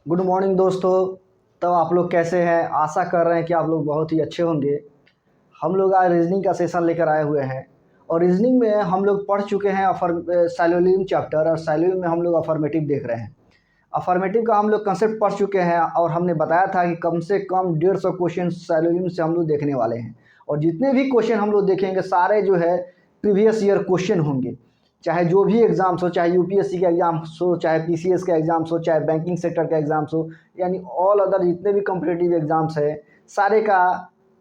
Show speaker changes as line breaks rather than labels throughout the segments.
Good morning दोस्तों। तब आप लोग कैसे हैं? आशा कर रहे हैं कि आप लोग बहुत ही अच्छे होंगे। हम लोग आज रीजनिंग का सेशन लेकर आए हुए हैं और रीजनिंग में हम लोग पढ़ चुके हैं साइलोनियम चैप्टर, और साइलोनियम में हम लोग अफर्मेटिव देख रहे हैं। अफर्मेटिव का हम लोग कंसेप्ट पढ़ चुके हैं और हमने बताया था कि कम से कम 150 क्वेश्चन साइलोनियम से हम लोग देखने वाले हैं। और जितने भी क्वेश्चन हम लोग देखेंगे सारे जो है प्रीवियस ईयर क्वेश्चन होंगे। चाहे जो भी एग्ज़ाम्स हो, चाहे यूपीएससी का एग्ज़ाम्स हो, चाहे पीसीएस का एग्ज़ाम्स हो, चाहे बैंकिंग सेक्टर का एग्ज़ाम्स हो, यानी ऑल अदर जितने भी कॉम्पिटिटिव एग्ज़ाम्स है सारे का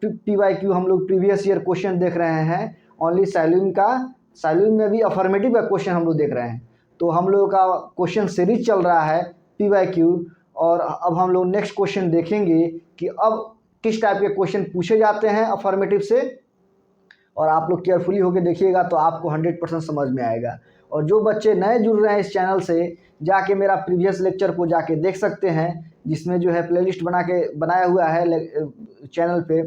पीवाईक्यू हम लोग प्रीवियस ईयर क्वेश्चन देख रहे हैं। ओनली साइलिन में भी अफर्मेटिव का क्वेश्चन हम लोग देख रहे हैं। तो हम लोगों का क्वेश्चन सीरीज चल रहा है पीवाईक्यू। और अब हम लोग नेक्स्ट क्वेश्चन देखेंगे कि अब किस टाइप के क्वेश्चन पूछे जाते हैं अफर्मेटिव से। और आप लोग केयरफुली होकर देखिएगा तो आपको 100% समझ में आएगा। और जो बच्चे नए जुड़ रहे हैं इस चैनल से, जाके मेरा प्रीवियस लेक्चर को जाके देख सकते हैं, जिसमें जो है प्लेलिस्ट बनाया हुआ है चैनल पे।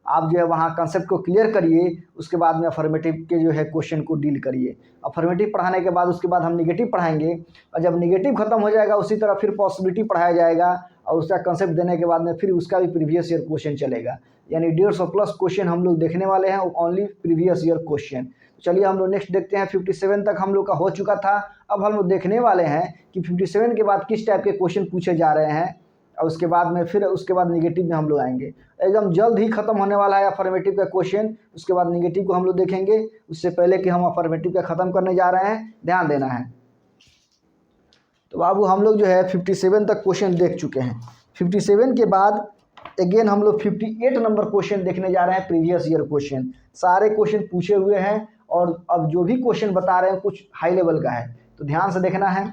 आप जो है वहाँ कंसेप्ट को क्लियर करिए, उसके बाद में अफर्मेटिव के जो है क्वेश्चन को डील करिए। अफर्मेटिव पढ़ाने के बाद उसके बाद हम निगेटिव पढ़ाएंगे, और जब निगेटिव खत्म हो जाएगा उसी तरह फिर पॉसिबिलिटी पढ़ाया जाएगा, और उसका कंसेप्ट देने के बाद में फिर उसका भी प्रीवियस ईयर क्वेश्चन चलेगा। यानी 150 प्लस क्वेश्चन हम लोग देखने वाले हैं, ओनली प्रीवियस ईयर क्वेश्चन। चलिए हम लोग नेक्स्ट देखते हैं। 57 तक हम लोग का हो चुका था। अब हम लोग देखने वाले हैं कि 57 के बाद किस टाइप के क्वेश्चन पूछे जा रहे हैं, और उसके बाद में फिर उसके बाद निगेटिव में हम लोग आएंगे। एकदम जल्द ही खत्म होने वाला है अफर्मेटिव का क्वेश्चन, उसके बाद निगेटिव को हम लोग देखेंगे। उससे पहले कि हम अफर्मेटिव का ख़त्म करने जा रहे हैं, ध्यान देना है। तो बाबू हम लोग जो है 57 तक क्वेश्चन देख चुके हैं। 57 के बाद अगेन हम लोग 58 नंबर क्वेश्चन देखने जा रहे हैं, प्रीवियस ईयर क्वेश्चन। सारे क्वेश्चन पूछे हुए हैं और अब जो भी क्वेश्चन बता रहे हैं कुछ हाई लेवल का है, तो ध्यान से देखना है।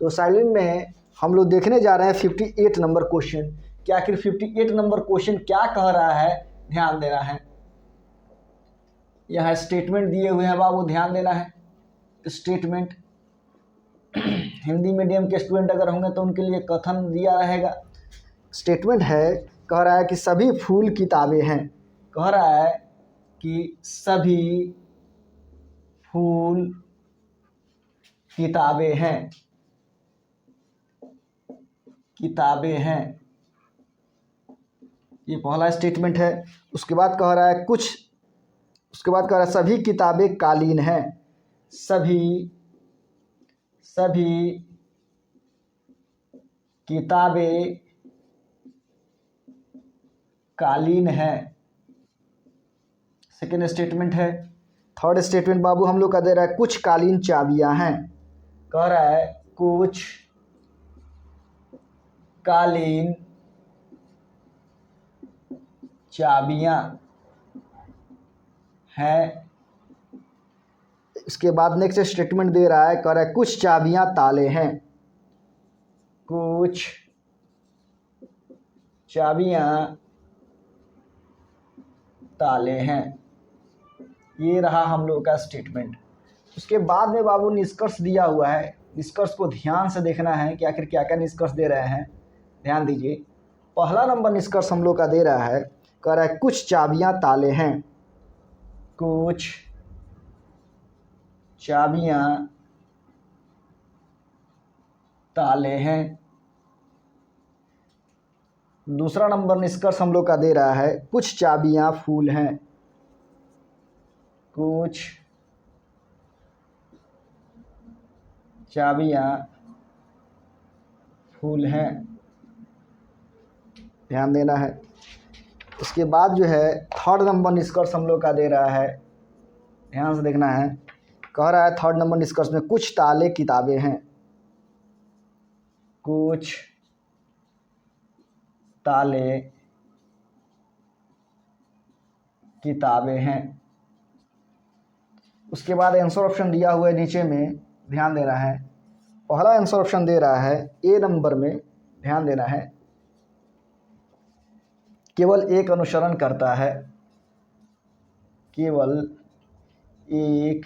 तो साइलेंट में हम लोग देखने जा रहे हैं 58 नंबर क्वेश्चन। क्या आखिर 58 नंबर क्वेश्चन क्या कह रहा है, ध्यान देना है। यहाँ स्टेटमेंट दिए हुए हैं बाबू, ध्यान देना है। स्टेटमेंट हिंदी मीडियम के स्टूडेंट अगर होंगे तो उनके लिए कथन दिया रहेगा। स्टेटमेंट है, कह रहा है कि सभी फूल किताबें हैं। कह रहा है कि सभी फूल किताबें हैं, किताबें हैं। ये पहला स्टेटमेंट है। उसके बाद कह रहा है उसके बाद कह रहा है सभी किताबें कालीन हैं। सभी किताबें कालीन है। सेकेंड स्टेटमेंट है। थर्ड स्टेटमेंट बाबू हम लोग का दे रहा है कुछ कालीन चाबियां हैं। कह रहा है कुछ कालीन चाबियां हैं। इसके बाद नेक्स्ट स्टेटमेंट दे रहा है, कह रहा है कुछ चाबियां ताले हैं। कुछ चाबियां ताले हैं। ये रहा हम लोग का स्टेटमेंट। उसके बाद में बाबू निष्कर्ष दिया हुआ है। निष्कर्ष को ध्यान से देखना है कि आखिर क्या क्या निष्कर्ष दे रहे हैं, ध्यान दीजिए। पहला नंबर निष्कर्ष हम लोग का दे रहा है, कह रहा है कुछ चाबियां ताले हैं। कुछ चाबियां ताले हैं। दूसरा नंबर निष्कर्ष हम लोग का दे रहा है कुछ चाबियां फूल हैं। कुछ चाबियां फूल हैं, ध्यान देना है। उसके बाद जो है थर्ड नंबर निष्कर्ष हम लोग का दे रहा है, ध्यान से देखना है। कह रहा है थर्ड नंबर निष्कर्ष में कुछ ताले किताबें हैं। कुछ ताले किताबें हैं। उसके बाद आंसर ऑप्शन दिया हुआ है नीचे में, ध्यान देना है। पहला आंसर ऑप्शन दे रहा है ए नंबर में, ध्यान देना है। केवल एक अनुसरण करता है। केवल एक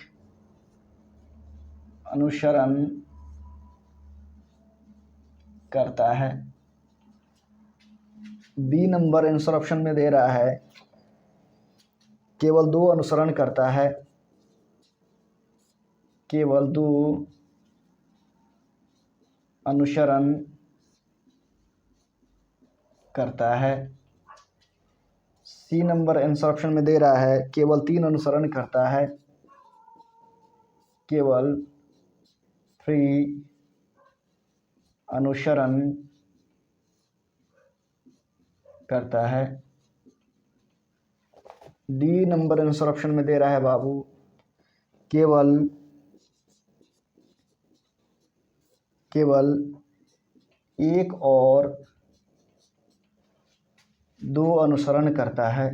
अनुसरण करता है। बी नंबर आंसर ऑप्शन में दे रहा है केवल 2 अनुसरण करता है। केवल 2 अनुसरण करता है। सी नंबर आंसर ऑप्शन में दे रहा है केवल 3 अनुसरण करता है, केवल 3 अनुसरण करता है। डी नंबर आंसर ऑप्शन में दे रहा है बाबू केवल 1 और 2 अनुसरण करता है।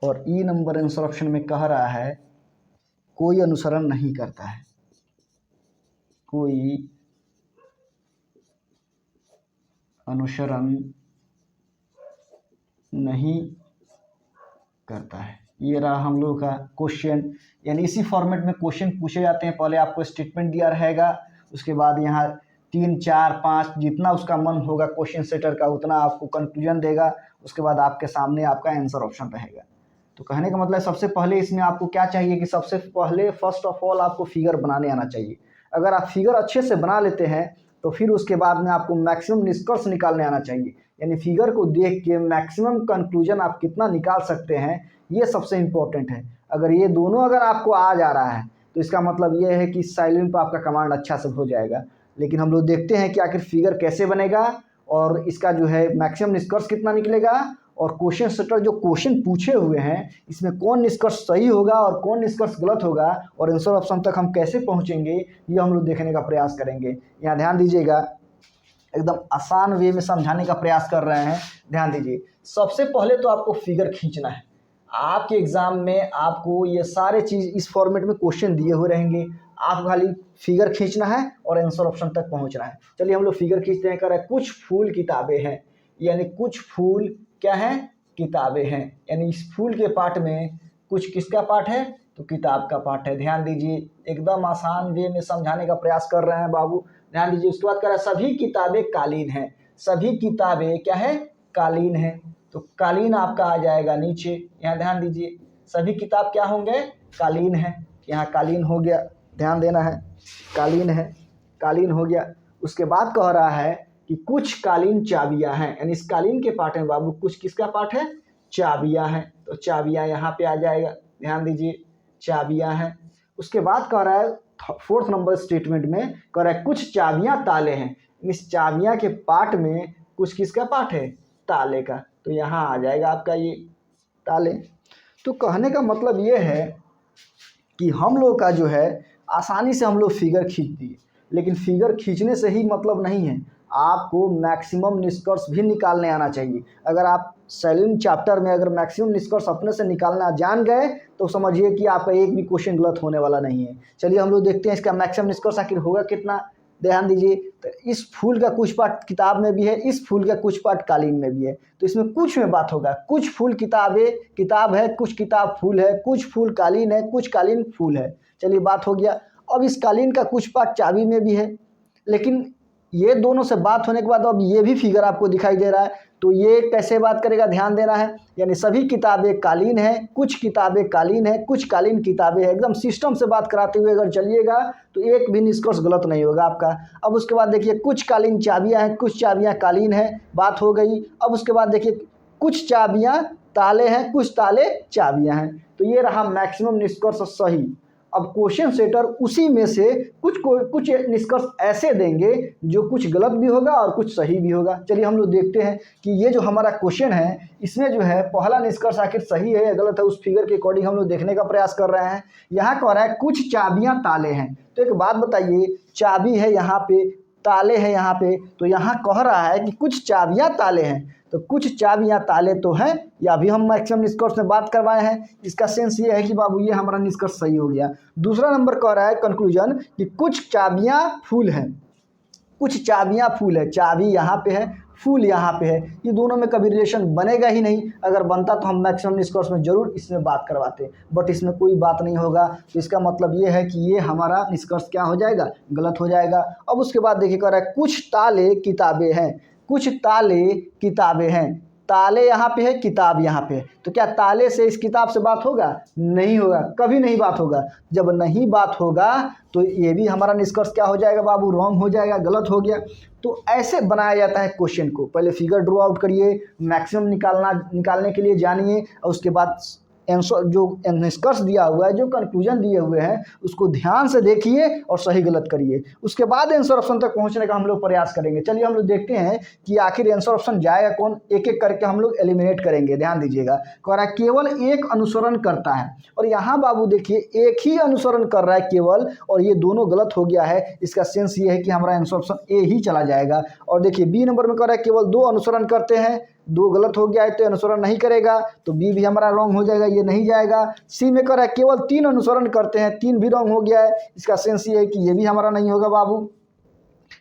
और ई नंबर आंसर ऑप्शन में कह रहा है कोई अनुसरण नहीं करता है, कोई अनुसरण नहीं करता है। ये रहा हम लोगों का क्वेश्चन, यानी इसी फॉर्मेट में क्वेश्चन पूछे जाते हैं। पहले आपको स्टेटमेंट दिया रहेगा, उसके बाद यहाँ 3, 4, 5 जितना उसका मन होगा क्वेश्चन सेटर का उतना आपको कंक्लूजन देगा, उसके बाद आपके सामने आपका आंसर ऑप्शन रहेगा। तो कहने का मतलब सबसे पहले इसमें आपको क्या चाहिए कि सबसे पहले फर्स्ट ऑफ ऑल आपको फिगर बनाने आना चाहिए। अगर आप फिगर अच्छे से बना लेते हैं तो फिर उसके बाद में आपको मैक्सिमम निष्कर्ष निकालने आना चाहिए, यानी फिगर को देख के मैक्सिमम कंक्लूजन आप कितना निकाल सकते हैं, ये सबसे इम्पोर्टेंट है। अगर ये दोनों अगर आपको आ जा रहा है तो इसका मतलब ये है कि साइलेंट पर आपका कमांड अच्छा से हो जाएगा। लेकिन हम लोग देखते हैं कि आखिर फिगर कैसे बनेगा और इसका जो है मैक्सिमम निष्कर्ष कितना निकलेगा, और क्वेश्चन सेटर जो क्वेश्चन पूछे हुए हैं इसमें कौन निष्कर्ष सही होगा और कौन निष्कर्ष गलत होगा और आंसर ऑप्शन तक हम कैसे पहुंचेंगे, ये हम लोग देखने का प्रयास करेंगे। यहाँ ध्यान दीजिएगा, एकदम आसान वे में समझाने का प्रयास कर रहे हैं। ध्यान दीजिए, सबसे पहले तो आपको फिगर खींचना है। आपके एग्जाम में आपको ये सारे चीज़ इस फॉर्मेट में क्वेश्चन दिए हुए रहेंगे, आप खाली फिगर खींचना है और आंसर ऑप्शन तक पहुंचना है। चलिए हम लोग फिगर खींचते हैं। कर रहे कुछ फूल किताबें हैं, यानी कुछ फूल क्या है, किताबें हैं, यानी इस फूल के पार्ट में कुछ किसका पार्ट है, तो किताब का पार्ट है। ध्यान दीजिए, एकदम आसान वे में समझाने का प्रयास कर रहे हैं बाबू। ध्यान दीजिए, उसके बाद कह रहा है सभी किताबें कालीन हैं। सभी किताबें क्या है, कालीन है, तो कालीन आपका आ जाएगा नीचे। यहाँ ध्यान दीजिए, सभी किताब क्या होंगे, कालीन है। यहाँ कालीन हो गया, ध्यान देना है, कालीन है, कालीन हो गया। उसके बाद कह रहा है कि कुछ कालीन चाबियां हैं, यानी इस कालीन के पार्ट में बाबू कुछ किसका पार्ट है, चाबियां हैं, तो चाबियां यहाँ पे आ जाएगा। ध्यान दीजिए, चाबियां हैं। उसके बाद कह रहा है 4th नंबर स्टेटमेंट में कह रहा है कुछ चाबियां ताले हैं, इस चाबियां के पार्ट में कुछ किसका पार्ट है, ताले का, तो यहाँ आ जाएगा आपका ये ताले। तो कहने का मतलब ये है कि हम लोग का जो है आसानी से हम लोग फिगर खींच दिए, लेकिन फिगर खींचने से ही मतलब नहीं है, आपको मैक्सिमम निष्कर्ष भी निकालने आना चाहिए। अगर आप सेलिंग चैप्टर में अगर मैक्सिमम निष्कर्ष अपने से निकालना जान गए तो समझिए कि आपका एक भी क्वेश्चन गलत होने वाला नहीं है। चलिए हम लोग देखते हैं इसका मैक्सिमम निष्कर्ष आखिर होगा कितना। ध्यान दीजिए, तो इस फूल का कुछ पार्ट किताब में भी है, इस फूल का कुछ पार्ट कालीन में भी है, तो इसमें कुछ में बात होगा। कुछ फूल किताबें किताब है, कुछ किताब फूल है, कुछ फूल कालीन है, कुछ कालीन फूल है। चलिए बात हो गया। अब इस कालीन का कुछ पार्ट चाबी में भी है, लेकिन ये दोनों से बात होने के बाद अब ये भी फिगर आपको दिखाई दे रहा है, तो ये कैसे बात करेगा, ध्यान देना है। यानी सभी किताबें कालीन हैं, कुछ किताबें कालीन हैं, कुछ कालीन किताबें हैं। एकदम सिस्टम से बात कराते हुए अगर चलिएगा तो एक भी निष्कर्ष गलत नहीं होगा आपका। अब उसके बाद देखिए कुछ कालीन चाबियां हैं, कुछ चाबियां कालीन हैं, बात हो गई। अब उसके बाद देखिए कुछ चाबियां ताले हैं, कुछ ताले चाबियां हैं, तो ये रहा मैक्सिमम निष्कर्ष सही। अब क्वेश्चन सेटर उसी में से कुछ निष्कर्ष ऐसे देंगे जो कुछ गलत भी होगा और कुछ सही भी होगा। चलिए हम लोग देखते हैं कि ये जो हमारा क्वेश्चन है इसमें जो है पहला निष्कर्ष आखिर सही है या गलत है, उस फिगर के अकॉर्डिंग हम लोग देखने का प्रयास कर रहे हैं। यहाँ कह रहा है कुछ चाबियां ताले हैं, तो एक बात बताइए, चाबी है यहाँ पे, ताले हैं यहाँ पे, तो यहाँ कह रहा है कि कुछ चाबियां ताले हैं, तो कुछ चाबियां ताले तो हैं, या अभी हम मैक्सिमम निष्कर्ष में बात करवाए हैं। इसका सेंस ये है कि बाबू ये हमारा निष्कर्ष सही हो गया। दूसरा नंबर कह रहा है कंक्लूजन कि कुछ चाबियां फूल हैं, कुछ चाबियां फूल है, चाबी यहाँ पे है, फूल यहाँ पे है, ये दोनों में कभी रिलेशन बनेगा ही नहीं। अगर बनता तो हम मैक्सिमम निष्कर्ष में जरूर इसमें बात करवाते, बट इसमें कोई बात नहीं होगा, तो इसका मतलब ये है कि ये हमारा निष्कर्ष क्या हो जाएगा, गलत हो जाएगा। अब उसके बाद देखिए कह रहा है कुछ ताले किताबें हैं, कुछ ताले किताबें हैं, ताले यहाँ पे है, किताब यहाँ पे है, तो क्या ताले से इस किताब से बात होगा? नहीं होगा, कभी नहीं बात होगा। जब नहीं बात होगा तो ये भी हमारा निष्कर्ष क्या हो जाएगा बाबू? रॉन्ग हो जाएगा, गलत हो गया। तो ऐसे बनाया जाता है क्वेश्चन को। पहले फिगर ड्रॉ आउट करिए, मैक्सिमम निकालने के लिए जानिए, और उसके बाद आंसर जो निष्कर्ष दिया हुआ है, जो कंक्लूजन दिए हुए हैं, उसको ध्यान से देखिए और सही गलत करिए। उसके बाद आंसर ऑप्शन तक पहुंचने का हम लोग प्रयास करेंगे। चलिए हम लोग देखते हैं कि आखिर आंसर ऑप्शन जाएगा कौन। एक एक करके हम लोग एलिमिनेट करेंगे। ध्यान दीजिएगा, कह रहा है केवल एक अनुसरण करता है, और यहाँ बाबू देखिए एक ही अनुसरण कर रहा है केवल, और ये दोनों गलत हो गया है। इसका सेंस ये है कि हमारा आंसर ऑप्शन ए ही चला जाएगा। और देखिए बी नंबर में कह रहा है केवल 2 अनुसरण करते हैं, 2 गलत हो गया है तो अनुसरण नहीं करेगा, तो बी भी हमारा रॉन्ग हो जाएगा, ये नहीं जाएगा। सी में कह रहा है केवल 3 अनुसरण करते हैं, 3 भी रॉन्ग हो गया है। इसका सेंस ये है कि ये भी हमारा नहीं होगा बाबू।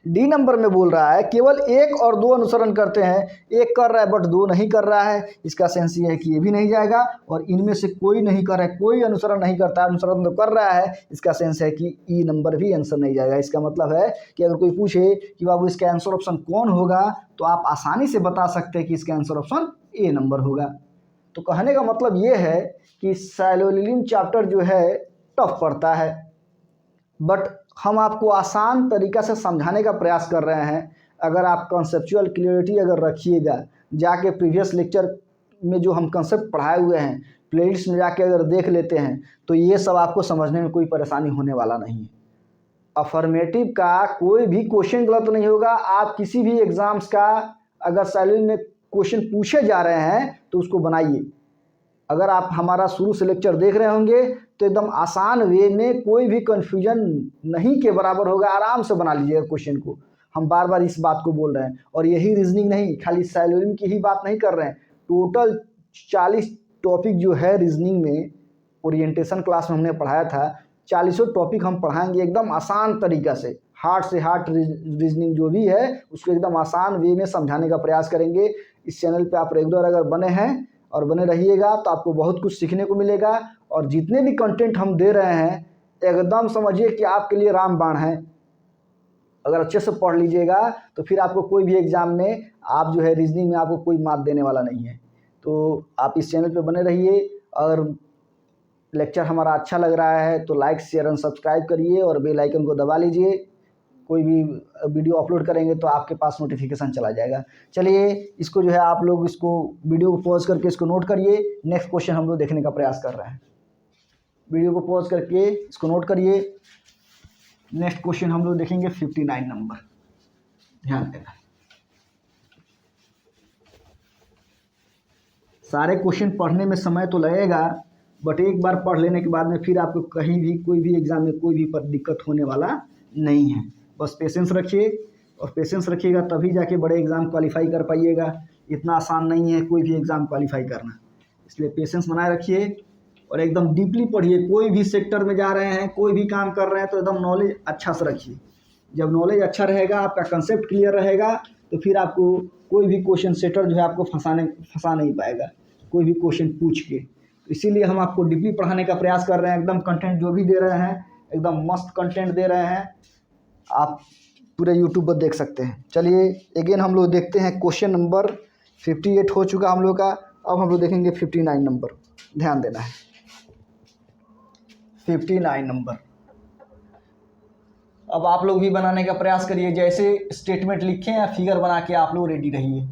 डी नंबर में बोल रहा है केवल 1 और 2 अनुसरण करते हैं, 1 कर रहा है बट 2 नहीं कर रहा है। इसका सेंस ये है कि ये भी नहीं जाएगा। और इनमें से कोई नहीं कर रहा है, कोई अनुसरण नहीं करता है, अनुसरण तो कर रहा है। इसका सेंस है कि ई नंबर भी आंसर नहीं जाएगा। इसका मतलब है कि अगर कोई पूछे कि बाबू इसका आंसर ऑप्शन कौन होगा, तो आप आसानी से बता सकते हैं कि इसका आंसर ऑप्शन ए नंबर होगा। तो कहने का मतलब ये है कि साइलोलियम चैप्टर जो है टफ पड़ता है, बट हम आपको आसान तरीका से समझाने का प्रयास कर रहे हैं। अगर आप कॉन्सेप्चुअल क्लियरिटी अगर रखिएगा, जाके प्रीवियस लेक्चर में जो हम कंसेप्ट पढ़ाए हुए हैं प्लेलिस्ट में जाके अगर देख लेते हैं, तो ये सब आपको समझने में कोई परेशानी होने वाला नहीं है। अफर्मेटिव का कोई भी क्वेश्चन गलत नहीं होगा। आप किसी भी एग्जाम्स का अगर सैलरी में क्वेश्चन पूछे जा रहे हैं तो उसको बनाइए। अगर आप हमारा शुरू से लेक्चर देख रहे होंगे तो एकदम आसान वे में, कोई भी कन्फ्यूजन नहीं के बराबर होगा। आराम से बना लीजिएगा क्वेश्चन को। हम बार बार इस बात को बोल रहे हैं। और यही रीजनिंग नहीं, खाली सैलरी की ही बात नहीं कर रहे हैं। टोटल 40 टॉपिक जो है रीजनिंग में, ओरिएंटेशन क्लास में हमने पढ़ाया था, 40 टॉपिक हम पढ़ाएंगे एकदम आसान तरीका से। हार्ड से हार्ड रीजनिंग जो भी है उसको एकदम आसान वे में समझाने का प्रयास करेंगे। इस चैनल पे आप रेगुलर अगर बने हैं और बने रहिएगा तो आपको बहुत कुछ सीखने को मिलेगा। और जितने भी कंटेंट हम दे रहे हैं एकदम समझिए कि आपके लिए रामबाण है। अगर अच्छे से पढ़ लीजिएगा तो फिर आपको कोई भी एग्ज़ाम में, आप जो है रीजनिंग में आपको कोई मात देने वाला नहीं है। तो आप इस चैनल पे बने रहिए। अगर लेक्चर हमारा अच्छा लग रहा है तो लाइक शेयर एंड सब्सक्राइब करिए और बेल आइकन को दबा लीजिए। कोई भी वीडियो अपलोड करेंगे तो आपके पास नोटिफिकेशन चला जाएगा। चलिए इसको जो है आप लोग इसको वीडियो को पॉज करके इसको नोट करिए। नेक्स्ट क्वेश्चन हम लोग देखने का प्रयास कर रहे हैं। वीडियो को पॉज करके इसको नोट करिए। नेक्स्ट क्वेश्चन हम लोग देखेंगे 59 नंबर। ध्यान देना, सारे क्वेश्चन पढ़ने में समय तो लगेगा, बट एक बार पढ़ लेने के बाद में फिर आपको कहीं भी कोई भी एग्जाम में कोई भी पर दिक्कत होने वाला नहीं है। बस पेशेंस रखिए, और पेशेंस रखिएगा तभी जाके बड़े एग्ज़ाम क्वालिफाई कर पाइएगा। इतना आसान नहीं है कोई भी एग्ज़ाम क्वालिफाई करना, इसलिए पेशेंस बनाए रखिए और एकदम डीपली पढ़िए। कोई भी सेक्टर में जा रहे हैं, कोई भी काम कर रहे हैं तो एकदम नॉलेज अच्छा से रखिए। जब नॉलेज अच्छा रहेगा, आपका कंसेप्ट क्लियर रहेगा, तो फिर आपको कोई भी क्वेश्चन सेटर जो है आपको फंसा नहीं पाएगा, कोई भी क्वेश्चन पूछ के। तो इसीलिए हम आपको डीपली पढ़ाने का प्रयास कर रहे हैं। एकदम कंटेंट जो भी दे रहे हैं एकदम मस्त कंटेंट दे रहे हैं, आप पूरे यूट्यूब पर देख सकते हैं। चलिए अगेन हम लोग देखते हैं क्वेश्चन नंबर 58 हो चुका हम लोग का। अब हम लोग देखेंगे 59 नंबर। ध्यान देना है, 59 नंबर। अब आप लोग भी बनाने का प्रयास करिए। जैसे स्टेटमेंट लिखें या फिगर बना के आप लोग रेडी रहिए।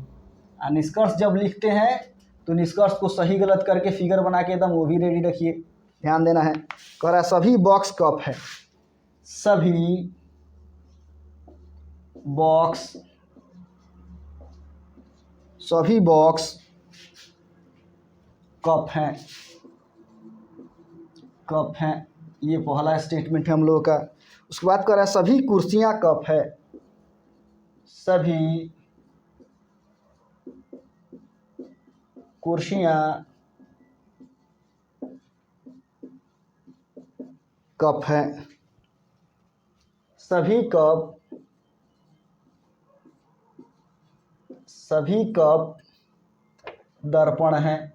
निष्कर्ष जब लिखते हैं तो निष्कर्ष को सही गलत करके फिगर बना के एकदम वो भी रेडी रखिए। ध्यान देना है, कह रहा है सभी बॉक्स कप है, सभी बॉक्स कप हैं। ये पहला स्टेटमेंट है हम लोगों का। उसके बाद कह रहा है सभी कुर्सियां कप है, सभी कुर्सियां कप हैं, सभी कप दर्पण हैं,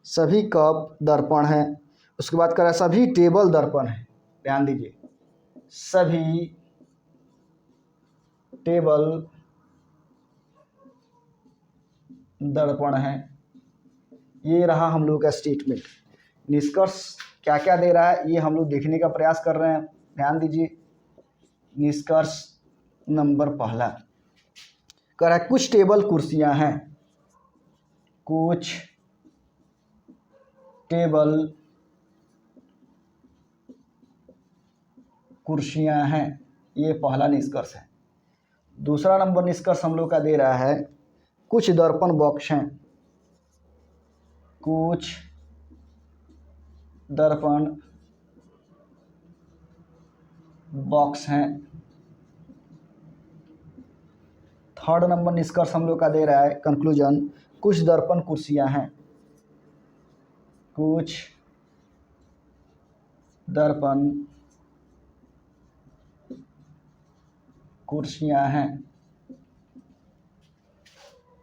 सभी कप दर्पण हैं। उसके बाद कह रहा है सभी टेबल दर्पण हैं। ध्यान दीजिए, सभी टेबल दर्पण है। ये रहा हम लोग का स्टेटमेंट। निष्कर्ष क्या क्या दे रहा है ये हम लोग देखने का प्रयास कर रहे हैं, ध्यान दीजिए। निष्कर्ष नंबर पहला कह रहा है कुछ टेबल कुर्सियां हैं, कुछ टेबल कुर्सियां हैं, ये पहला निष्कर्ष है। दूसरा नंबर निष्कर्ष हम लोग का दे रहा है कुछ दर्पण बॉक्स हैं, कुछ दर्पण बॉक्स हैं। थर्ड नंबर निष्कर्ष हम लोग का दे रहा है कंक्लूजन, कुछ दर्पण कुर्सियां हैं, कुछ दर्पण कुर्सियां हैं।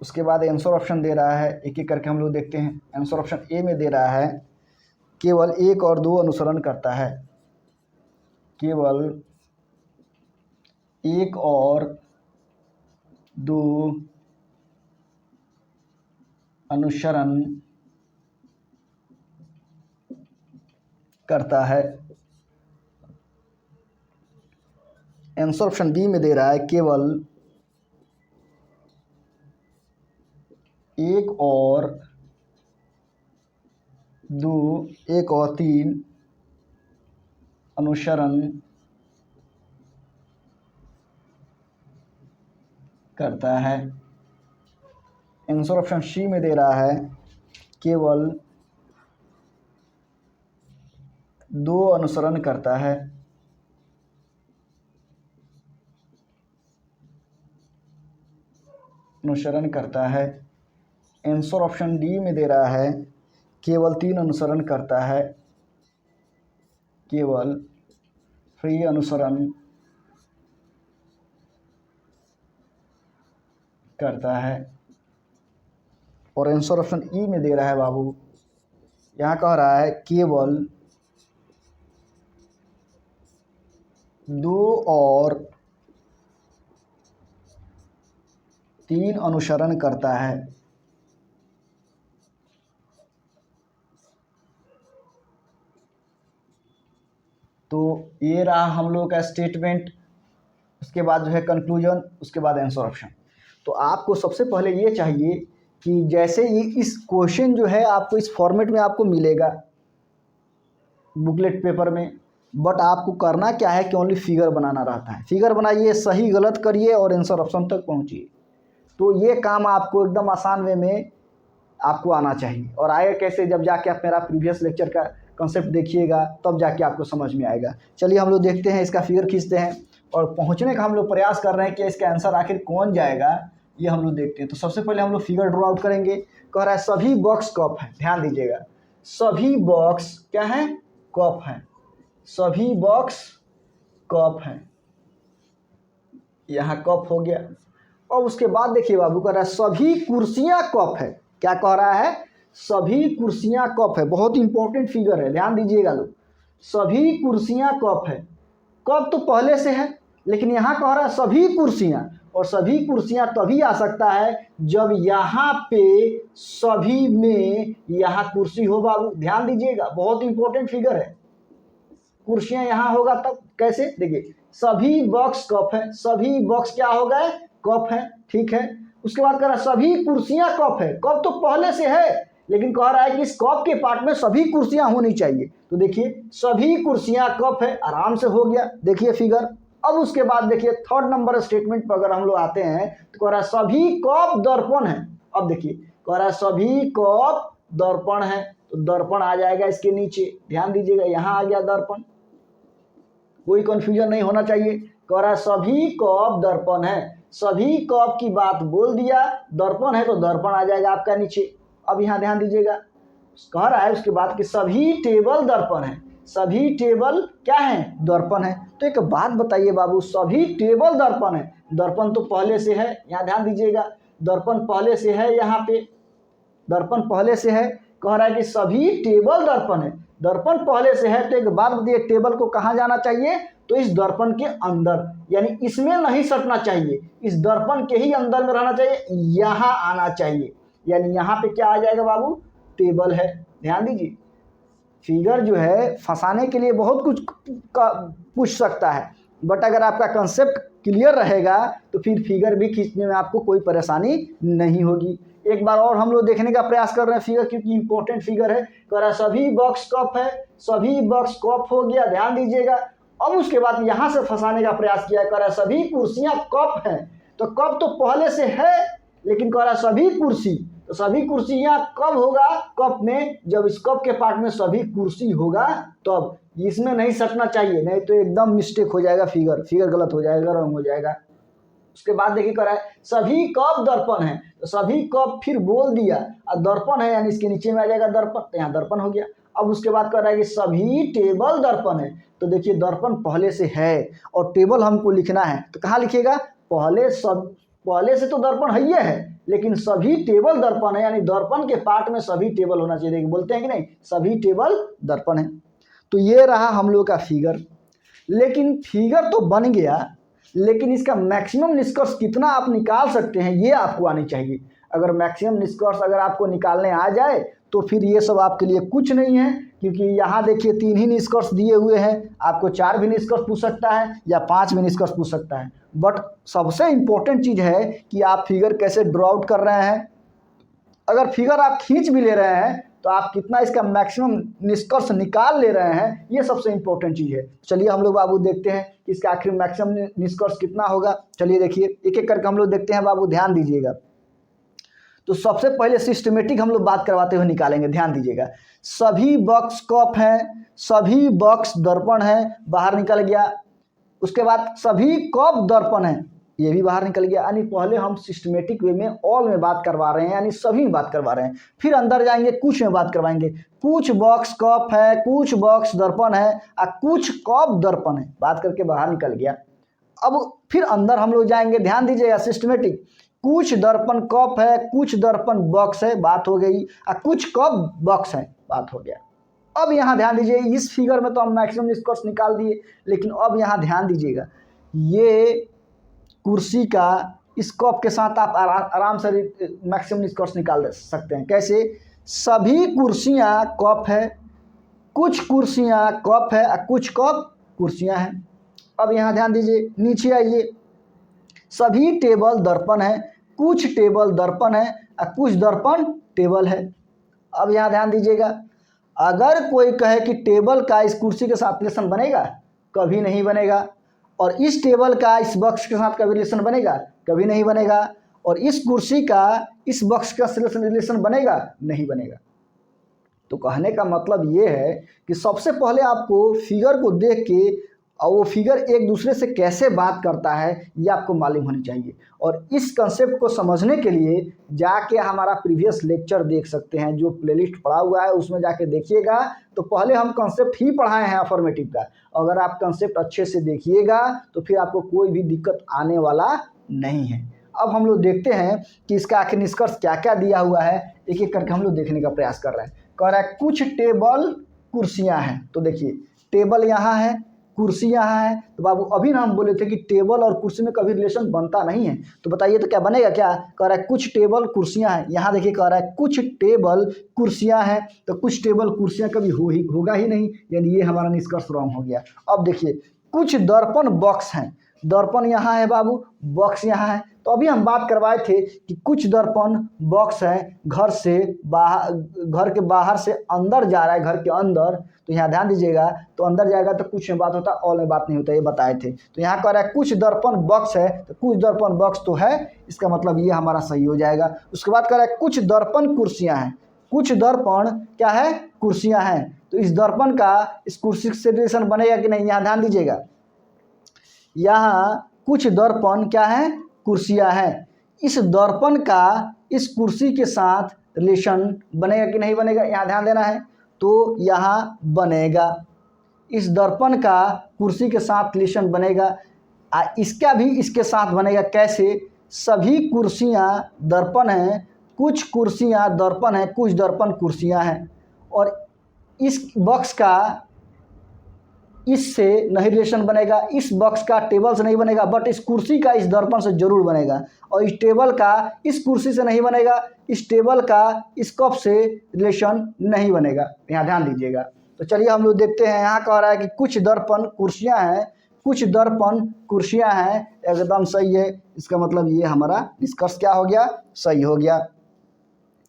उसके बाद आंसर ऑप्शन दे रहा है, एक एक करके हम लोग देखते हैं। आंसर ऑप्शन ए में दे रहा है केवल 1 और 2 अनुसरण करता है, केवल 1 और 2 अनुसरण करता है। आंसर ऑप्शन बी में दे रहा है केवल 1 और 2, 1 और 3 अनुसरण करता है। आंसर ऑप्शन सी में दे रहा है केवल 2 अनुसरण करता है। अनुसरण करता है। आंसर ऑप्शन डी में दे रहा है केवल 3 अनुसरण करता है, केवल 3 अनुसरण करता है। और आंसर ऑप्शन ई में दे रहा है बाबू, यहाँ कह रहा है केवल 2 और 3 अनुसरण करता है। तो ये रहा हम लोग का स्टेटमेंट, उसके बाद जो है कंक्लूजन, उसके बाद आंसर ऑप्शन। तो आपको सबसे पहले ये चाहिए कि जैसे ये इस क्वेश्चन जो है आपको इस फॉर्मेट में आपको मिलेगा बुकलेट पेपर में, बट आपको करना क्या है कि ओनली फिगर बनाना रहता है। फिगर बनाइए, सही गलत करिए और आंसर ऑप्शन तक पहुंचिए। तो ये काम आपको एकदम आसान वे में आपको आना चाहिए। और आएगा कैसे, जब जाके आप मेरा प्रीवियस लेक्चर का कंसेप्ट देखिएगा तब जाके आपको समझ में आएगा। चलिए हम लोग देखते हैं, इसका फिगर खींचते हैं और पहुंचने का हम लोग प्रयास कर रहे हैं कि इसका आंसर आखिर कौन जाएगा, ये हम लोग देखते हैं। तो सबसे पहले हम लोग फिगर ड्रॉ आउट करेंगे। कह रहा है सभी बॉक्स कप हैं, ध्यान दीजिएगा, सभी बॉक्स क्या है, कप हैं, सभी बॉक्स कप हैं। यहाँ कप हो गया। और उसके बाद देखिए बाबू, कह रहा है सभी कुर्सियां कप है। क्या कह रहा है, सभी कुर्सियां कप है। बहुत इंपॉर्टेंट फिगर है, ध्यान दीजिएगा लोग, सभी कुर्सियां कप है। कप तो पहले से है, लेकिन यहाँ कह रहा है सभी कुर्सियां, और सभी कुर्सियां तभी आ सकता है जब यहाँ पे सभी में यहाँ कुर्सी हो बाबू। ध्यान दीजिएगा, बहुत इंपॉर्टेंट फिगर है। कुर्सियां यहाँ होगा तब कैसे, देखिए सभी बॉक्स कप है, सभी बॉक्स क्या हो गए, कप है, ठीक है। उसके बाद कह रहा है सभी कुर्सियां कप है। कप तो पहले से है, लेकिन कह रहा है कि इस कप के पार्ट में सभी कुर्सियां होनी चाहिए। तो देखिए सभी कुर्सियां कप है, आराम से हो गया, देखिए फिगर। अब उसके बाद देखिए थर्ड नंबर स्टेटमेंट पर अगर हम लोग आते हैं तो कह रहा है सभी कप दर्पण है। अब देखिए कह रहा है सभी कप दर्पण है, तो दर्पण आ जाएगा इसके नीचे, ध्यान दीजिएगा, यहाँ आ गया दर्पण, कोई कंफ्यूजन नहीं होना चाहिए। कह रहा है सभी कप दर्पण है, सभी कप की बात बोल दिया, दर्पण है तो दर्पण आ जाएगा आपका नीचे। अब यहाँ ध्यान दीजिएगा, कह रहा है उसके बाद कि सभी टेबल दर्पण है, सभी टेबल क्या है, दर्पण है। तो एक बात बताइए बाबू, सभी टेबल दर्पण है, दर्पण तो पहले से है, यहाँ ध्यान दीजिएगा, दर्पण पहले से है, यहाँ पे दर्पण पहले से है। कह रहा है कि सभी टेबल दर्पण है, दर्पण पहले से है। तो एक बात बताइए, टेबल को कहाँ जाना चाहिए, तो इस दर्पण के अंदर, यानी इसमें नहीं सटना चाहिए, इस दर्पण के ही अंदर में रहना चाहिए, यहाँ आना चाहिए। यानी यहाँ पे क्या आ जाएगा बाबू, टेबल है। ध्यान दीजिए, फिगर जो है फंसाने के लिए बहुत कुछ पूछ सकता है, बट अगर आपका कंसेप्ट क्लियर रहेगा तो फिर फिगर भी खींचने में आपको कोई परेशानी नहीं होगी। एक बार और हम लोग देखने का प्रयास कर रहे हैं फिगर, क्योंकि इंपॉर्टेंट फिगर है। कह रहा है सभी बॉक्स कप है, सभी बॉक्स कप हो गया, ध्यान दीजिएगा। अब उसके बाद यहाँ से फंसाने का प्रयास किया, कह रहा है सभी कुर्सियाँ कप हैं, तो कप तो पहले से है, लेकिन कह रहा है सभी कुर्सी, तो सभी कुर्सियाँ कब होगा, कप में, जब इस कप के पार्ट में सभी कुर्सी होगा तब। इसमें नहीं सटना चाहिए, नहीं तो एकदम मिस्टेक हो जाएगा, फिगर गलत हो जाएगा, रॉन्ग हो जाएगा। उसके बाद देखिए कह रहा है सभी कप दर्पण है, तो सभी कप फिर बोल दिया, और दर्पण है यानी इसके नीचे में आ जाएगा दर्पण, तो यहाँ दर्पण हो गया। अब उसके बाद कह रहा है कि सभी टेबल दर्पण है, तो देखिए दर्पण पहले से है और टेबल हमको लिखना है, तो कहाँ लिखिएगा, पहले से तो दर्पण है, लेकिन सभी टेबल दर्पण है, यानी दर्पण के पार्ट में सभी टेबल होना चाहिए। देखिए बोलते हैं कि नहीं, सभी टेबल दर्पण है। तो ये रहा हम लोग का फिगर। लेकिन फिगर तो बन गया, लेकिन इसका मैक्सिमम निष्कर्ष कितना आप निकाल सकते हैं ये आपको आनी चाहिए। अगर मैक्सिमम निष्कर्ष अगर आपको निकालने आ जाए तो फिर ये सब आपके लिए कुछ नहीं है, क्योंकि यहाँ देखिए 3 ही निष्कर्ष दिए हुए हैं, आपको 4 भी निष्कर्ष पूछ सकता है या 5 भी निष्कर्ष पूछ सकता है। बट सबसे इम्पोर्टेंट चीज़ है कि आप फिगर कैसे ड्रॉ आउट कर रहे हैं। अगर फिगर आप खींच भी ले रहे हैं तो आप कितना इसका मैक्सिमम निष्कर्ष निकाल ले रहे हैं, ये सबसे इम्पोर्टेंट चीज़ है। चलिए हम लोग बाबू देखते हैं कि इसका आखिर मैक्सिमम निष्कर्ष कितना होगा। चलिए देखिए एक एक करके हम लोग देखते हैं बाबू, ध्यान दीजिएगा। तो सबसे पहले सिस्टमेटिक हम लोग बात करवाते हुए निकालेंगे, ध्यान दीजिएगा। सभी बॉक्स कप हैं, सभी बॉक्स दर्पण है, बाहर निकल गया। उसके बाद सभी कप दर्पण है, ये भी बाहर निकल गया। यानी पहले हम सिस्टमेटिक वे में ऑल में बात करवा रहे हैं, यानी सभी में बात करवा रहे हैं। फिर अंदर जाएंगे, कुछ में बात करवाएंगे, कुछ बॉक्स कप है, कुछ बॉक्स दर्पण है और कुछ कप दर्पण है, बात करके बाहर निकल गया। अब फिर अंदर हम लोग जाएंगे, ध्यान दीजिएगा, सिस्टमेटिक, कुछ दर्पण कप है, कुछ दर्पण बॉक्स है, बात हो गई, और कुछ कप बॉक्स है, बात हो गया। अब यहाँ ध्यान दीजिए, इस फिगर में तो हम मैक्सिमम निष्कर्ष निकाल दिए, लेकिन अब यहाँ ध्यान दीजिएगा, ये कुर्सी का इस कप के साथ आप आराम से मैक्सिमम निष्कर्ष निकाल सकते हैं। कैसे, सभी कुर्सियाँ कप है, कुछ कुर्सियाँ कप है और कुछ कप कुर्सियाँ हैं। अब यहाँ ध्यान दीजिए, नीचे आइए, सभी टेबल दर्पण है, कुछ टेबल दर्पण है और कुछ दर्पण टेबल है। अब यहाँ ध्यान दीजिएगा, अगर कोई कहे कि टेबल का इस कुर्सी के साथ रिलेशन बनेगा, कभी नहीं बनेगा। और इस टेबल का इस बॉक्स के साथ कभी रिलेशन बनेगा, कभी नहीं बनेगा। और इस कुर्सी का इस बॉक्स का रिलेशन बनेगा, नहीं बनेगा। तो कहने का मतलब ये है कि सबसे पहले आपको फिगर को देख के और वो फिगर एक दूसरे से कैसे बात करता है ये आपको मालूम होनी चाहिए। और इस कंसेप्ट को समझने के लिए जाके हमारा प्रीवियस लेक्चर देख सकते हैं, जो प्लेलिस्ट पड़ा हुआ है उसमें जाके देखिएगा। तो पहले हम कंसेप्ट ही पढ़ाए हैं अफर्मेटिव का, अगर आप कंसेप्ट अच्छे से देखिएगा तो फिर आपको कोई भी दिक्कत आने वाला नहीं है। अब हम लोग देखते हैं कि इसका आखिर निष्कर्ष क्या क्या दिया हुआ है, एक एक करके हम लोग देखने का प्रयास कर रहे हैं। कह रहा है कुछ टेबल कुर्सियाँ हैं, तो देखिए टेबल यहाँ है, कुर्सी यहाँ है। तो बाबू अभी ना हम बोले थे कि टेबल और कुर्सी में कभी रिलेशन बनता नहीं है, तो बताइए तो क्या बनेगा, क्या कह रहा है कुछ टेबल कुर्सियाँ हैं। यहाँ देखिए कह रहा है कुछ टेबल कुर्सियाँ हैं, तो कुछ टेबल कुर्सियाँ कभी होगा ही नहीं, यानी ये हमारा निष्कर्ष रॉन्ग हो गया। अब देखिए कुछ दर्पण बॉक्स हैं, दर्पण यहाँ है बाबू, बॉक्स यहाँ है। तो अभी हम बात करवाए थे कि कुछ दर्पण बॉक्स है, घर से बाहर, घर के बाहर से अंदर जा रहा है, घर के अंदर। तो यहाँ ध्यान दीजिएगा, तो अंदर जाएगा तो कुछ में बात होता है, ऑल में बात नहीं होता, ये बताए थे। तो यहाँ कह रहा है कुछ दर्पण बॉक्स है, तो कुछ दर्पण बॉक्स तो है, इसका मतलब ये हमारा सही हो जाएगा। उसके बाद कह रहा है कुछ दर्पण कुर्सियाँ हैं, कुछ दर्पण क्या है, कुर्सियाँ हैं। तो इस दर्पण का इस कुर्सी से रिलेशन बनेगा कि नहीं, यहाँ ध्यान दीजिएगा, यहाँ कुछ दर्पण क्या है, कुर्सियाँ हैं। इस दर्पण का इस कुर्सी के साथ रिलेशन बनेगा कि नहीं बनेगा, यहाँ ध्यान देना है। तो यहाँ बनेगा, इस दर्पण का कुर्सी के साथ रिलेशन बनेगा, इसका भी इसके साथ बनेगा। कैसे, सभी कुर्सियाँ दर्पण हैं, कुछ कुर्सियाँ दर्पण हैं, कुछ दर्पण कुर्सियाँ हैं। और इस बॉक्स का इससे नहीं रिलेशन बनेगा, इस बॉक्स का टेबल से नहीं बनेगा, बट इस कुर्सी का इस दर्पण से जरूर बनेगा, और इस टेबल का इस कुर्सी से नहीं बनेगा, इस टेबल का इस कप से रिलेशन नहीं बनेगा। यहाँ ध्यान दीजिएगा। तो चलिए हम लोग देखते हैं। यहाँ कह रहा है कि कुछ दर्पण कुर्सियाँ हैं, कुछ दर्पण कुर्सियाँ हैं, एकदम सही है। इसका मतलब ये हमारा निष्कर्ष क्या हो गया, सही हो गया।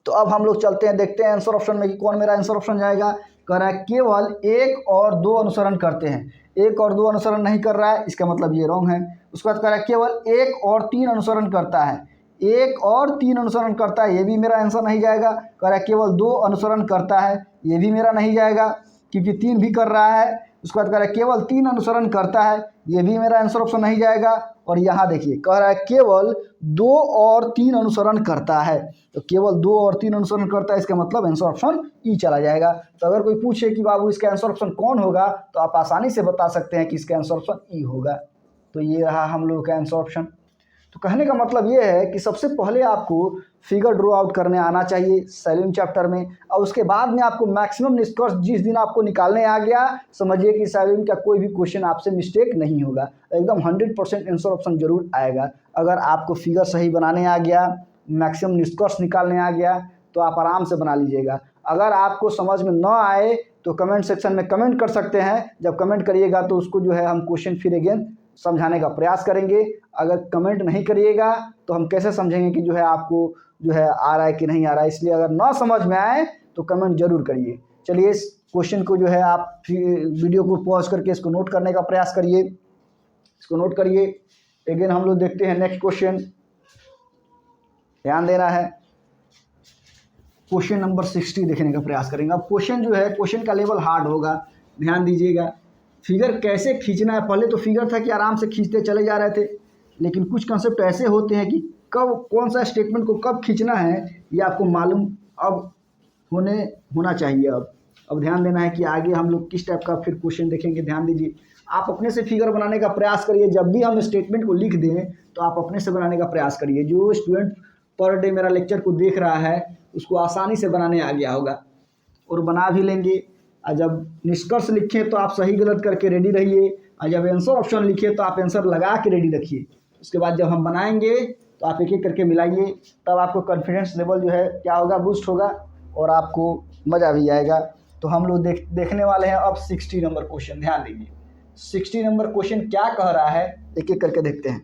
तो अब हम लोग चलते हैं, देखते हैं आंसर ऑप्शन में कि कौन मेरा आंसर ऑप्शन जाएगा। कह रहा है केवल 1 और 2 अनुसरण करते हैं, 1 और 2 अनुसरण नहीं कर रहा है, इसका मतलब ये रॉन्ग है। उसके बाद कह रहा है केवल 1 और 3 अनुसरण करता है, 1 और 3 अनुसरण करता है, ये भी मेरा आंसर नहीं जाएगा। कह रहा है केवल 2 अनुसरण करता है, ये भी मेरा नहीं जाएगा क्योंकि 3 भी कर रहा है। उसके बाद कह रहा है केवल 3 अनुसरण करता है, ये भी मेरा आंसर ऑप्शन नहीं जाएगा। और यहाँ देखिए कह रहा है केवल 2 और 3 अनुसरण करता है, तो केवल 2 और 3 अनुसरण करता है, इसका मतलब आंसर ऑप्शन ई चला जाएगा। तो अगर कोई पूछे कि बाबू इसका आंसर ऑप्शन कौन होगा, तो आप आसानी से बता सकते हैं कि इसका आंसर ऑप्शन ई होगा। तो ये रहा हम लोगों का आंसर ऑप्शन। तो कहने का मतलब ये है कि सबसे पहले आपको फिगर ड्रॉ आउट करने आना चाहिए सैल्यूम चैप्टर में, और उसके बाद में आपको मैक्सिमम निष्कर्ष जिस दिन आपको निकालने आ गया, समझिए कि सैल्यूम का कोई भी क्वेश्चन आपसे मिस्टेक नहीं होगा, एकदम 100% आंसर ऑप्शन जरूर आएगा। अगर आपको फिगर सही बनाने आ गया, मैक्सिमम निष्कर्ष निकालने आ गया, तो आप आराम से बना लीजिएगा। अगर आपको समझ में न आए तो कमेंट सेक्शन में कमेंट कर सकते हैं। जब कमेंट करिएगा तो उसको जो है हम क्वेश्चन फिर अगेन समझाने का प्रयास करेंगे। अगर कमेंट नहीं करिएगा तो हम कैसे समझेंगे कि जो है आपको जो है आ रहा है कि नहीं आ रहा है। इसलिए अगर ना समझ में आए तो कमेंट जरूर करिए। चलिए इस क्वेश्चन को जो है आप वीडियो को पॉज करके इसको नोट करने का प्रयास करिए, इसको नोट करिए। अगेन हम लोग देखते हैं नेक्स्ट क्वेश्चन, ध्यान देना है। क्वेश्चन नंबर 60 देखने का प्रयास करेंगे। अब क्वेश्चन जो है, क्वेश्चन का लेवल हार्ड होगा, ध्यान दीजिएगा। फिगर कैसे खींचना है, पहले तो फिगर था कि आराम से खींचते चले जा रहे थे, लेकिन कुछ कंसेप्ट ऐसे होते हैं कि कब कौन सा स्टेटमेंट को कब खींचना है ये आपको मालूम अब होना चाहिए। अब ध्यान देना है कि आगे हम लोग किस टाइप का फिर क्वेश्चन देखेंगे। ध्यान दीजिए, आप अपने से फिगर बनाने का प्रयास करिए। जब भी हम स्टेटमेंट को लिख दें तो आप अपने से बनाने का प्रयास करिए। जो स्टूडेंट पर डे मेरा लेक्चर को देख रहा है उसको आसानी से बनाने आ गया होगा और बना भी लेंगे। और जब निष्कर्ष लिखें तो आप सही गलत करके रेडी रहिए, और जब आंसर ऑप्शन लिखिए तो आप आंसर लगा के रेडी रखिए। उसके बाद जब हम बनाएंगे तो आप एक एक करके मिलाइए, तब आपको कॉन्फिडेंस लेवल जो है क्या होगा, बूस्ट होगा, और आपको मज़ा भी आएगा। तो हम लोग देखने वाले हैं अब 60 नंबर क्वेश्चन। ध्यान दीजिए 60 नंबर क्वेश्चन क्या कह रहा है, एक एक करके देखते हैं।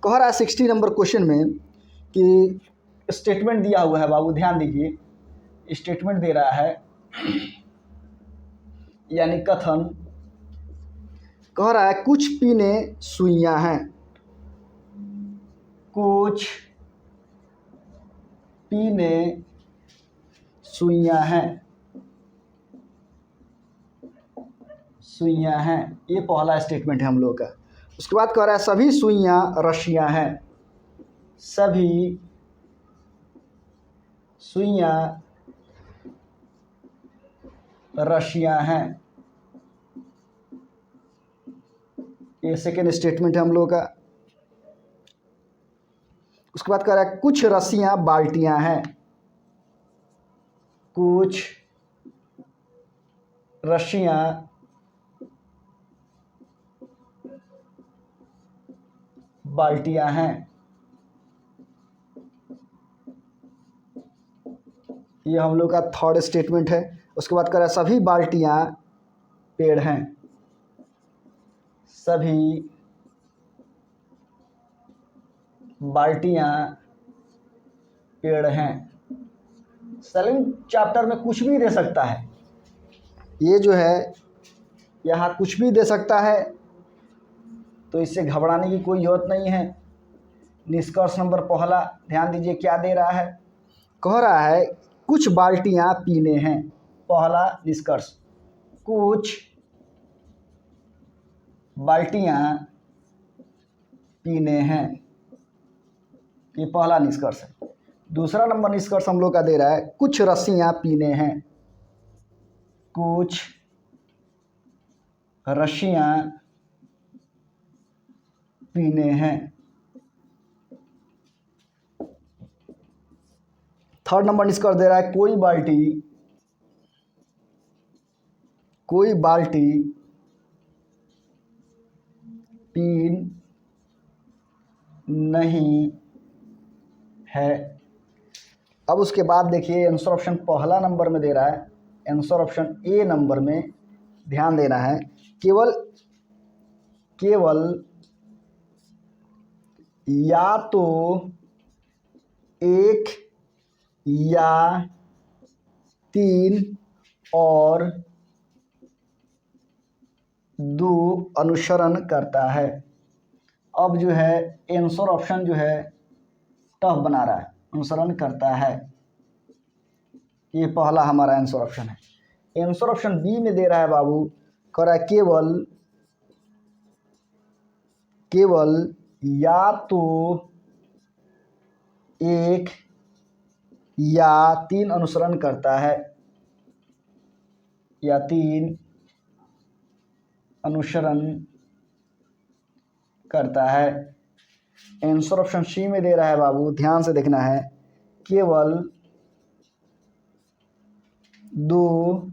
कह रहा है 60 नंबर क्वेश्चन में कि स्टेटमेंट दिया हुआ है, बाबू ध्यान दीजिए, स्टेटमेंट दे रहा है यानी कथन। कह रहा है कुछ पीने सुइयां हैं, कुछ पीने सुइयां हैं, सुइयां हैं, ये पहला स्टेटमेंट है हम लोग का। उसके बाद कह रहा है सभी सुइयां रस्सियां हैं, सभी सुइयां रस्सियां हैं, ये सेकेंड स्टेटमेंट है हम लोग का। उसके बाद कह रहा है कुछ रस्सियां बाल्टियां हैं, कुछ रस्सियां बाल्टियां हैं, ये हम लोग का थर्ड स्टेटमेंट है। उसके बाद कह रहा है सभी बाल्टियां पेड़ हैं, सभी बाल्टियां पेड़ हैं। सैल्यूम चैप्टर में कुछ भी दे सकता है, ये जो है यहाँ कुछ भी दे सकता है, तो इससे घबराने की कोई जरूरत नहीं है। निष्कर्ष नंबर पहला ध्यान दीजिए क्या दे रहा है, कह रहा है कुछ बाल्टियां पीने हैं। पहला निष्कर्ष, कुछ बाल्टियां पीने हैं, ये पहला निष्कर्ष है। दूसरा नंबर निष्कर्ष हम लोग का दे रहा है कुछ रस्सियां पीने हैं, कुछ रस्सियां पीने हैं। थर्ड नंबर निष्कर्ष दे रहा है कोई बाल्टी पिन नहीं है। अब उसके बाद देखिए आंसर ऑप्शन पहला नंबर में दे रहा है, आंसर ऑप्शन ए नंबर में ध्यान देना है। केवल या तो एक या तीन और दो अनुसरण करता है। अब जो है आंसर ऑप्शन जो है टफ बना रहा है, अनुसरण करता है, ये पहला हमारा आंसर ऑप्शन है। आंसर ऑप्शन बी में दे रहा है बाबू, कह रहा है केवल या तो एक या तीन अनुसरण करता है, या तीन अनुसरण करता है। आंसर ऑप्शन सी में दे रहा है बाबू, ध्यान से देखना है, केवल दो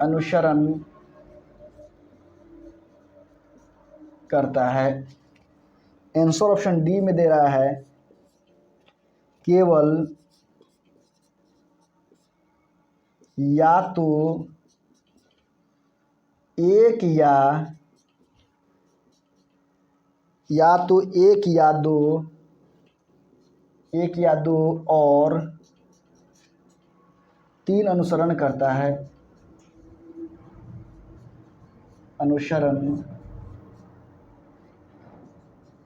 अनुसरण करता है। आंसर ऑप्शन डी में दे रहा है, केवल या तो एक या दो और तीन अनुसरण करता है, अनुसरण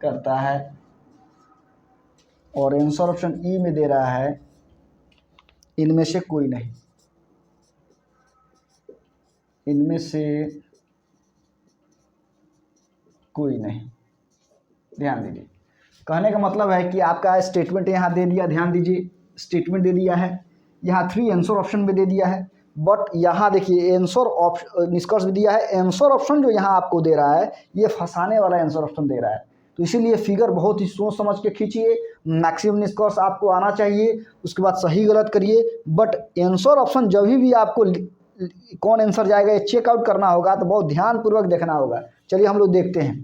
करता है। और आंसर ऑप्शन ई में दे रहा है, इनमें से कोई नहीं, इनमें से कोई नहीं। ध्यान दीजिए, कहने का मतलब है कि आपका स्टेटमेंट यहाँ दे दिया, ध्यान दीजिए, स्टेटमेंट दे दिया है, यहाँ 3 आंसर ऑप्शन में दे दिया है, बट यहाँ देखिए आंसर ऑप्शन निष्कर्ष भी दिया है। आंसर ऑप्शन जो यहाँ आपको दे रहा है ये फंसाने वाला आंसर ऑप्शन दे रहा है, तो इसीलिए फिगर बहुत ही सोच समझ के खींचिए, मैक्सिमम निष्कर्ष आपको आना चाहिए, उसके बाद सही गलत करिए। बट आंसर ऑप्शन जब भी आपको कौन आंसर जाएगा ये चेकआउट करना होगा, तो बहुत ध्यानपूर्वक देखना होगा। चलिए हम लोग देखते हैं।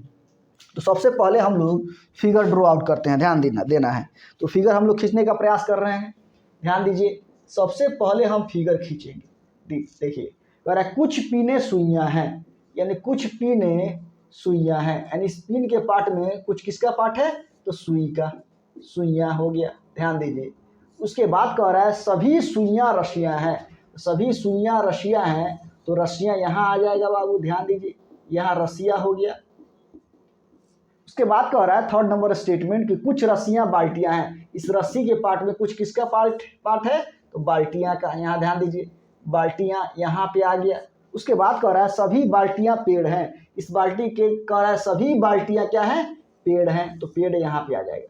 तो सबसे पहले हम लोग फिगर ड्रॉ आउट करते हैं, ध्यान देना है। तो फिगर हम लोग खींचने का प्रयास कर रहे हैं, ध्यान दीजिए। सबसे पहले हम फिगर खींचेंगे, देखिए कह रहा है कुछ पीने सुइयाँ हैं, यानी कुछ पीने सुइयाँ हैं, यानी इस पिन के पार्ट में कुछ किसका पार्ट है, तो सुई का, सुइयाँ हो गया, ध्यान दीजिए। उसके बाद कह रहा है सभी सुइयाँ रस्सियाँ हैं, सभी सुइयाँ रस्सियाँ हैं, तो रस्सियाँ यहाँ आ जाएगा बाबू, ध्यान दीजिए, यहाँ रस्सियाँ हो गया। उसके बाद कह रहा है थर्ड नंबर स्टेटमेंट कि कुछ रस्सियाँ बाल्टियाँ हैं, इस रस्सी के पार्ट में कुछ किसका पार्ट है, तो बाल्टियाँ का, यहाँ ध्यान दीजिए, बाल्टियाँ यहाँ पे आ गया। उसके बाद कह रहा है सभी बाल्टियाँ पेड़ हैं, इस बाल्टी के कह रहा है सभी बाल्टियाँ क्या हैं, पेड़ हैं, तो पेड़ यहाँ पे आ जाएगा।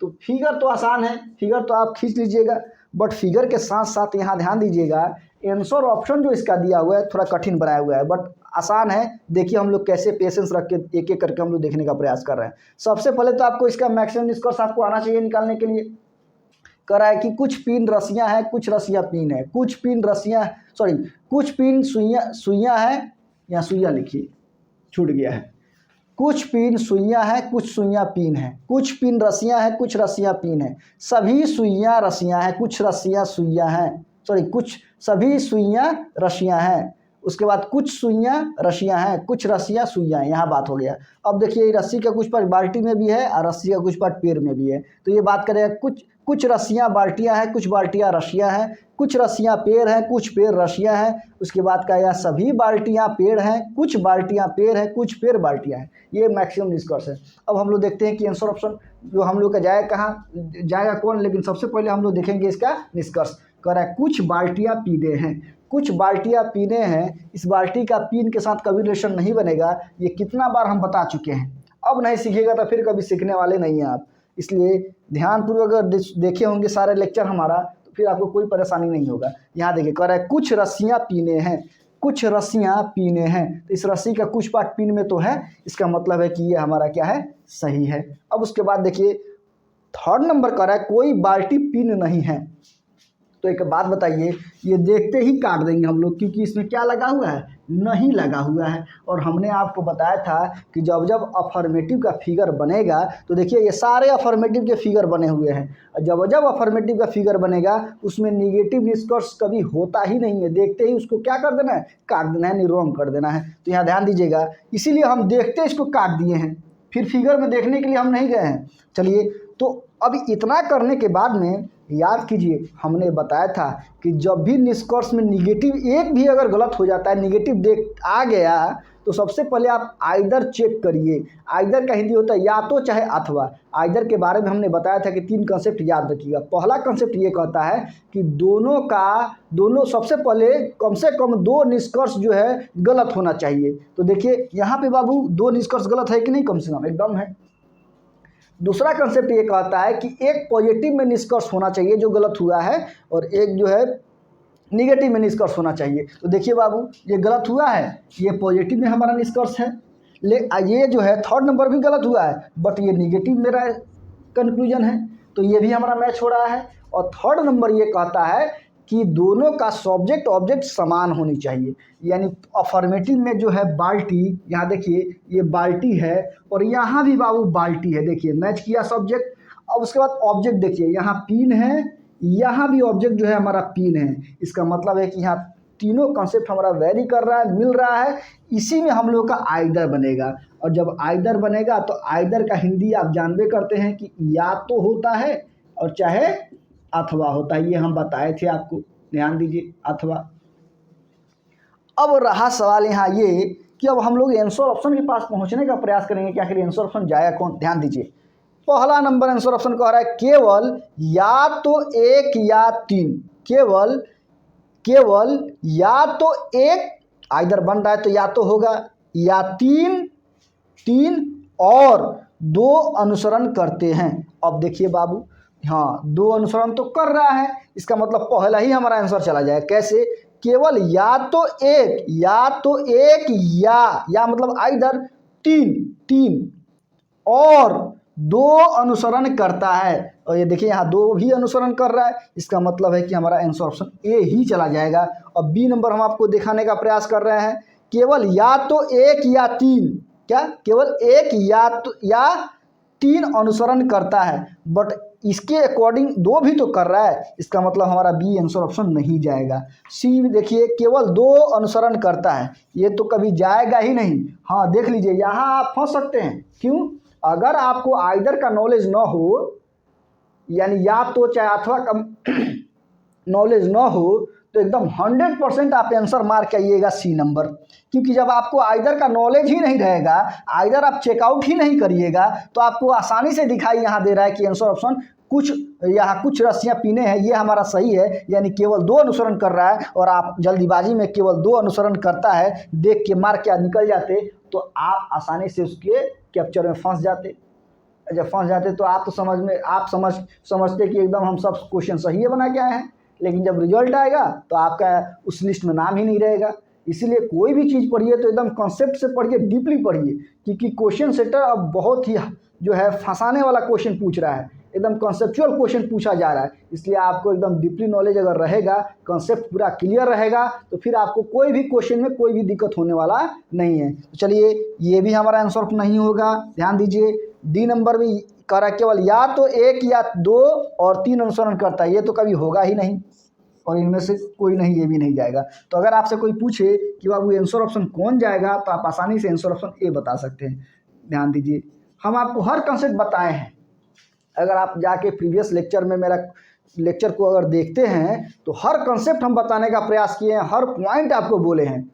तो फिगर तो आसान है, फिगर तो आप खींच लीजिएगा, बट फिगर के साथ साथ यहाँ ध्यान दीजिएगा आंसर ऑप्शन जो इसका दिया हुआ है थोड़ा कठिन बनाया हुआ है, बट आसान है। देखिए हम लोग कैसे पेशेंस रख के एक एक करके हम लोग देखने का प्रयास कर रहे हैं। सबसे पहले तो आपको इसका मैक्सिमम निष्कर्ष आपको आना चाहिए निकालने के लिए। कह रहा है कि कुछ पिन रस्सियाँ हैं, कुछ रस्सियाँ पिन है, कुछ पिन रस्सियाँ, सॉरी कुछ पिन सुइयाँ हैं, या सुइयाँ लिखिए, छूट गया है, कुछ पिन सुइयाँ हैं, कुछ सुइयाँ पिन है, कुछ पिन रस्सियाँ हैं, कुछ रस्सियाँ पिन है, सभी सुइयाँ रस्सियाँ हैं, कुछ रस्सियाँ सुइयाँ हैं, सॉरी कुछ सभी सुइयाँ रस्सियाँ हैं। उसके बाद कुछ सुइयाँ रस्सियाँ हैं, कुछ रस्सियाँ सुइयाँ हैं, यहाँ बात हो गया। अब देखिए रस्सी का कुछ पार्ट बाल्टी में भी है और रस्सी का कुछ पार्ट पेड़ में भी है, तो ये बात करेगा कुछ रस्सियाँ बाल्टियाँ हैं, कुछ बाल्टियाँ रस्सियाँ हैं, कुछ रस्सियाँ पेड़ हैं, कुछ पेड़ रस्सियाँ हैं। उसके बाद का यह सभी बाल्टियाँ पेड़ हैं, कुछ बाल्टियाँ पेड़ हैं, कुछ पेड़ बाल्टियाँ हैं। ये मैक्सिमम निष्कर्ष है। अब हम लोग देखते हैं कि आंसर ऑप्शन जो हम लोग का जाएगा कहाँ, जाएगा कौन, लेकिन सबसे पहले हम लोग देखेंगे इसका निष्कर्ष। कह रहा है कुछ बाल्टियाँ पीने हैं, कुछ बाल्टियाँ पीने हैं, इस बाल्टी का पीन के साथ कभी रिलेशन नहीं बनेगा, ये कितना बार हम बता चुके हैं। अब नहीं सीखिएगा तो फिर कभी सीखने वाले नहीं हैं आप, इसलिए ध्यानपूर्वक अगर देखे होंगे सारे लेक्चर हमारा तो फिर आपको कोई परेशानी नहीं होगा। यहाँ देखिए कह रहा है कुछ रस्सियाँ पीने हैं, कुछ रस्सियाँ पीने हैं, तो इस रस्सी का कुछ पार्ट पिन में तो है, इसका मतलब है कि ये हमारा क्या है, सही है। अब उसके बाद देखिए थर्ड नंबर कह रहा है कोई बाल्टी पिन नहीं है, तो एक बात बताइए, ये देखते ही काट देंगे हम लोग, क्योंकि इसमें क्या लगा हुआ है, नहीं लगा हुआ है। और हमने आपको बताया था कि जब जब अफर्मेटिव का फिगर बनेगा तो देखिए ये सारे अफर्मेटिव के फिगर बने हुए हैं, और जब जब अफर्मेटिव का फिगर बनेगा उसमें निगेटिव निष्कर्ष कभी होता ही नहीं है। देखते ही उसको क्या कर देना है, काट देना है, रॉन्ग कर देना है। तो यहाँ ध्यान दीजिएगा, इसीलिए हम देखते इसको काट दिए हैं, फिर फिगर में देखने के लिए हम नहीं गए हैं। चलिए, तो अब इतना करने के बाद में याद कीजिए, हमने बताया था कि जब भी निष्कर्ष में निगेटिव एक भी अगर गलत हो जाता है, निगेटिव देख आ गया, तो सबसे पहले आप आइदर चेक करिए। आइदर का हिंदी होता है या तो चाहे अथवा। आइदर के बारे में हमने बताया था कि 3 कंसेप्ट याद रखिएगा। पहला कंसेप्ट ये कहता है कि दोनों सबसे पहले कम से कम 2 निष्कर्ष जो है गलत होना चाहिए। तो देखिए यहाँ पे बाबू 2 निष्कर्ष गलत है कि नहीं, कम से कम एकदम है। दूसरा कंसेप्ट ये कहता है कि एक पॉजिटिव में निष्कर्ष होना चाहिए जो गलत हुआ है, और एक जो है निगेटिव में निष्कर्ष होना चाहिए। तो देखिए बाबू, ये गलत हुआ है, ये पॉजिटिव में हमारा निष्कर्ष है। ये जो है 3rd नंबर भी गलत हुआ है, बट ये निगेटिव मेरा कंक्लूजन है, तो ये भी हमारा मैच हो रहा है। और 3rd नंबर ये कहता है कि दोनों का सब्जेक्ट ऑब्जेक्ट समान होनी चाहिए। यानी अफर्मेटिव में जो है बाल्टी, यहाँ देखिए ये बाल्टी है, और यहाँ भी बाबू बाल्टी है। देखिए मैच किया सब्जेक्ट। अब उसके बाद ऑब्जेक्ट देखिए, यहाँ पिन है, यहाँ भी ऑब्जेक्ट जो है हमारा पिन है। इसका मतलब है कि यहाँ तीनों कॉन्सेप्ट हमारा वेरी कर रहा है, मिल रहा है। इसी में हम लोग का आइदर बनेगा, और जब आइदर बनेगा तो आइदर का हिंदी आप जानबे करते हैं कि या तो होता है और चाहे अथवा होता है। ये हम बताए थे आपको, ध्यान दीजिए, अथवा। अब रहा सवाल यहाँ ये कि अब हम लोग आंसर ऑप्शन के पास पहुँचने का प्रयास करेंगे कि आखिर आंसर ऑप्शन जाएगा कौन। ध्यान दीजिए, पहला नंबर आंसर ऑप्शन कह रहा है केवल या तो 1 या 3। केवल या तो 1 आइदर बन रहा है तो या तो होगा, या 3 और 2 अनुसरण करते हैं। अब देखिए बाबू, हाँ 2 अनुसरण तो कर रहा है, इसका मतलब पहला ही हमारा आंसर चला जाए। कैसे, केवल या तो 1 या मतलब आइदर 3 और 2 अनुसरण करता है। और ये देखिए यहाँ 2 भी अनुसरण कर रहा है, इसका मतलब है कि हमारा आंसर ऑप्शन ए ही चला जाएगा। अब बी नंबर हम आपको दिखाने का प्रयास कर रहे हैं, केवल या तो 1 या 3, क्या केवल 1 या 3 अनुसरण करता है, बट इसके अकॉर्डिंग 2 भी तो कर रहा है, इसका मतलब हमारा बी आंसर ऑप्शन नहीं जाएगा। सी देखिए, केवल 2 अनुसरण करता है, ये तो कभी जाएगा ही नहीं। हाँ देख लीजिए, यहाँ आप फंस सकते हैं। क्यों, अगर आपको आइदर का नॉलेज ना हो, यानी या तो चाहे अथवा का नॉलेज ना हो, तो एकदम 100% आप आंसर मार के आइएगा सी नंबर। क्योंकि जब आपको आइदर का नॉलेज ही नहीं रहेगा, आइदर आप चेकआउट ही नहीं करिएगा, तो आपको आसानी से दिखाई यहाँ दे रहा है कि आंसर ऑप्शन कुछ रस्सियाँ पीने हैं, ये हमारा सही है। यानी केवल 2 अनुसरण कर रहा है, और आप जल्दीबाजी में केवल 2 अनुसरण करता है देख के मार के निकल जाते, तो आप आसानी से उसके कैप्चर में फंस जाते। जब फंस जाते तो आप तो समझते कि एकदम हम सब क्वेश्चन सही है बना के आए हैं, लेकिन जब रिजल्ट आएगा तो आपका उस लिस्ट में नाम ही नहीं रहेगा। इसीलिए कोई भी चीज़ पढ़िए तो एकदम कॉन्सेप्ट से पढ़िए, डीपली पढ़िए, क्योंकि क्वेश्चन सेटर अब बहुत ही जो है फंसाने वाला क्वेश्चन पूछ रहा है, एकदम कॉन्सेप्चुअल क्वेश्चन पूछा जा रहा है। इसलिए आपको एकदम डीपली नॉलेज अगर रहेगा, कॉन्सेप्ट पूरा क्लियर रहेगा, तो फिर आपको कोई भी क्वेश्चन में कोई भी दिक्कत होने वाला नहीं है। तो चलिए, ये भी हमारा आंसर नहीं होगा। ध्यान दीजिए, डी नंबर भी कह रहा है केवल या तो 1 या 2 और 3 अनुसरण करता है, ये तो कभी होगा ही नहीं, और इनमें से कोई नहीं, ये भी नहीं जाएगा। तो अगर आपसे कोई पूछे कि बाबू आंसर ऑप्शन कौन जाएगा, तो आप आसानी से आंसर ऑप्शन ए बता सकते हैं। ध्यान दीजिए, हम आपको हर कंसेप्ट बताए हैं। अगर आप जाके प्रीवियस लेक्चर में मेरा लेक्चर को अगर देखते हैं, तो हर कंसेप्ट हम बताने का प्रयास किए हैं, हर पॉइंट आपको बोले हैं।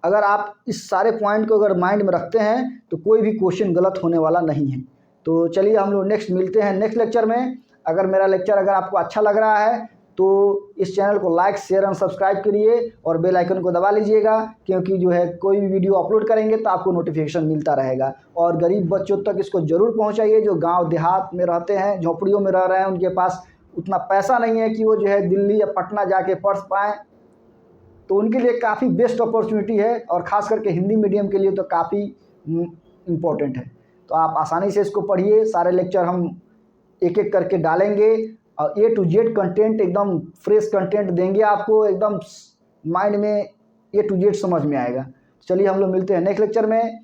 अगर आप इस सारे पॉइंट को अगर माइंड में रखते हैं, तो कोई भी क्वेश्चन गलत होने वाला नहीं है। तो चलिए, हम लोग नेक्स्ट मिलते हैं नेक्स्ट लेक्चर में। अगर मेरा लेक्चर अगर आपको अच्छा लग रहा है, तो इस चैनल को लाइक, शेयर एंड सब्सक्राइब करिए, और बेल आइकन को दबा लीजिएगा, क्योंकि जो है कोई भी वीडियो अपलोड करेंगे तो आपको नोटिफिकेशन मिलता रहेगा। और गरीब बच्चों तक इसको ज़रूर पहुंचाइए, जो गांव देहात में रहते हैं, झोपड़ियों में रह रहे हैं, उनके पास उतना पैसा नहीं है कि वो जो है दिल्ली या पटना जाके पढ़ पाएँ। तो उनके लिए काफ़ी बेस्ट अपॉर्चुनिटी है, और ख़ास करके हिंदी मीडियम के लिए तो काफ़ी इम्पोर्टेंट है। तो आप आसानी से इसको पढ़िए, सारे लेक्चर हम एक एक करके डालेंगे, और A to Z कंटेंट एकदम फ्रेश कंटेंट देंगे आपको, एकदम माइंड में A to Z समझ में आएगा। चलिए हम लोग मिलते हैं नेक्स्ट लेक्चर में।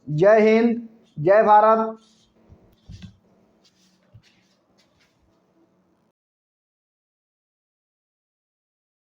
जय हिंद, जय भारत।